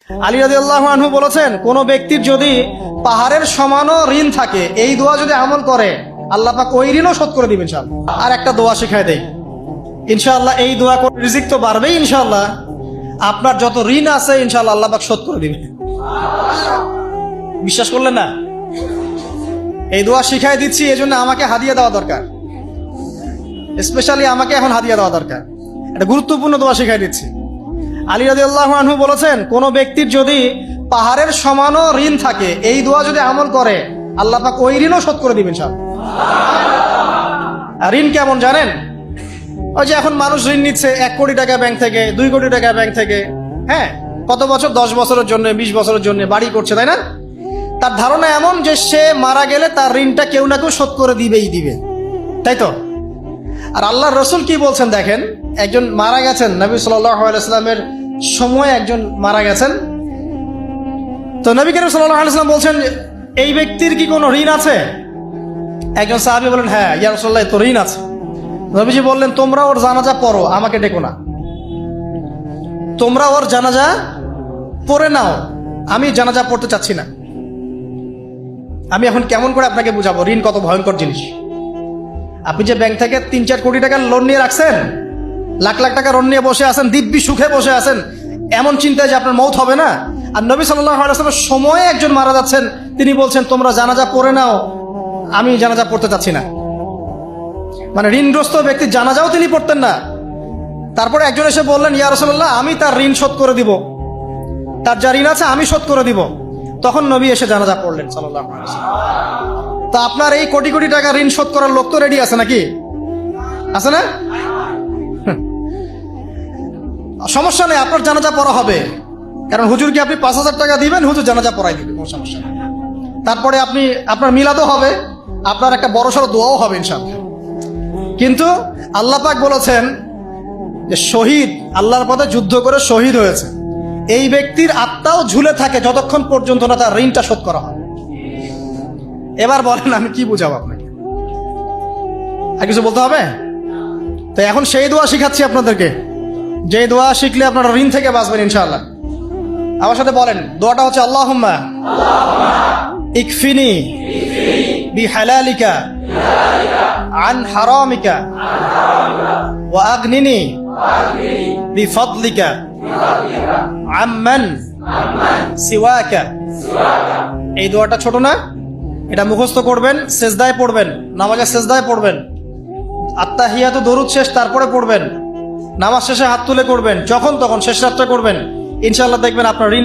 আলী রাদিয়াল্লাহু আনহু বলেছেন, কোন ব্যক্তির যদি পাহাড়ের সমানও ঋণ থাকে, এই দোয়া যদি আমল করে আল্লাহ পাক ওই ঋণও শোধ করে দিবেন ইনশাআল্লাহ। আর একটা দোয়া শিখায় দেই ইনশাআল্লাহ, এই দোয়া করে রিজিক তো বাড়বেই ইনশাআল্লাহ, আপনার যত ঋণ আছে ইনশাআল্লাহ আল্লাহ পাক শোধ করে দিবেন। বিশ্বাস করলেন না? এই দোয়া শিখাই দিচ্ছি, এজন্য আমাকে হাদিয়া দেওয়া দরকার, স্পেশালি আমাকে এখন হাদিয়া দেওয়া দরকার। এটা গুরুত্বপূর্ণ দোয়া শিখাই দিচ্ছি। আলী রাদিয়াল্লাহু আনহু বলেছেন, কোন ব্যক্তির যদি পাহাড়ের সমানও ঋণ থাকে, এই দোয়া যদি আমল করে আল্লাহ পাক ওই ঋণও শোধ করে দিবেন ইনশাআল্লাহ। আর ঋণ কেমন জানেন? ওই যে এখন মানুষ ঋণ নিচ্ছে 1 কোটি টাকা ব্যাংক থেকে, 2 কোটি টাকা ব্যাংক থেকে, হ্যাঁ, কত বছর, 10 বছরের জন্য, 20 বছরের জন্য বাড়ি করছে, তাই না? তার ধারণা এমন যে সে মারা গেলে তার ঋণটা কেউ না কেউ শোধ করে দিবে, তাই তো? আর আল্লাহর রাসূল কি বলছেন দেখেন, একজন মারা গেছেন, নবী সাল্লাল্লাহু আলাইহি ওয়াসাল্লামের সময় একজন মারা গেছেন। তো নবী করিম সাল্লাল্লাহু আলাইহি ওয়াসাল্লাম বলছেন, এই ব্যক্তির কি কোনো ঋণ আছে? একজন সাহাবী বলেন, হ্যাঁ ইয়া রাসূলুল্লাহ, তো ঋণ আছে। নবীজি বললেন, তোমরা ওর জানাজা পড়ো, আমাকে ডেকো না। তোমরা ওর জানাজা পড়ে নাও, আমি জানাজা পড়তে চাচ্ছি না। আমি এখন কেমন করে আপনাকে বুঝাবো ঋণ কত ভয়ঙ্কর জিনিস? আপনি যে ব্যাংক থেকে 3-4 কোটি টাকার লোন নিয়ে রাখছেন, লাখ লাখ টাকা লোন নিয়ে বসে আছেন, দিব্যি সুখে বসে আছেন, এমন চিন্তায় যে আপনার মৌত হবে না। আর নবী সাল্লাল্লাহু আলাইহি ওয়াসাল্লামের সময়ে একজন মারা যাচ্ছেন, তিনি বলছেন তোমরা জানাজা পড়ে নাও, আমি জানাজা পড়তে চাচ্ছি না। মানে ঋণগ্রস্ত ব্যক্তির জানাজাও তিনি পড়তেন না। তারপরে একজন এসে বললেন, ইয়া রাসূলুল্লাহ, আমি তার ঋণ শোধ করে দিব, তার যা ঋণ আছে আমি শোধ করে দিব। তখন নবী এসে জানাজা পড়লেন সাল্লাল্লাহু আলাইহি ওয়াসাল্লাম। তা আপনার এই কোটি কোটি টাকা ঋণ শোধ করার লোক তো রেডি আছে নাকি? আছে না? সমস্যা নেই, আপনার জানাজা পড়া হবে, কারণ হুজুরকে আপনি 5,000 টাকা দিবেন, হুজুর জানাজা পড়াই দিবে, কোনো সমস্যা নেই। তারপরে আপনার মিলাদও হবে, আপনার একটা বড়সড় দোয়াও হবে ইনশাআল্লাহ। কিন্তু আল্লাহ পাক বলেছেন যে শহীদ, আল্লাহর পথে যুদ্ধ করে শহীদ হয়েছে, এই ব্যক্তির আত্মাও ঝুলে থাকে যতক্ষণ পর্যন্ত না তার ঋণটা শোধ করা হয়। এবার বলেন আমি কি বুঝাবো আপনাকে? আর কিছু বলতে হবে? তো এখন সেই দোয়া শিখাচ্ছি আপনাদেরকে, যে দোয়া শিখলে আপনারা ঋণ থেকে বাঁচবেন ইনশাআল্লাহ। আমার সাথে বলেন, দোয়াটা হচ্ছে আল্লাহুম্মা ইকফিনি বিহালালিকা আন হারামিকা ওয়া আগনিনি বিফadলিকা আম্মান সিওয়াকা। এই দোয়াটা ছোট না? এটা মুখস্থ করবেন, সেজদায় পড়বেন, নামাজের সেজদায় পড়বেন, আত্তাহিয়াতু দরুদ শেষ তারপরে পড়বেন, নামাজ শেষে হাত তুলে করবেন, যখন তখন শেষ রাত্রে করবেন, ইনশাআল্লাহ দেখবেন আপনার ঋণ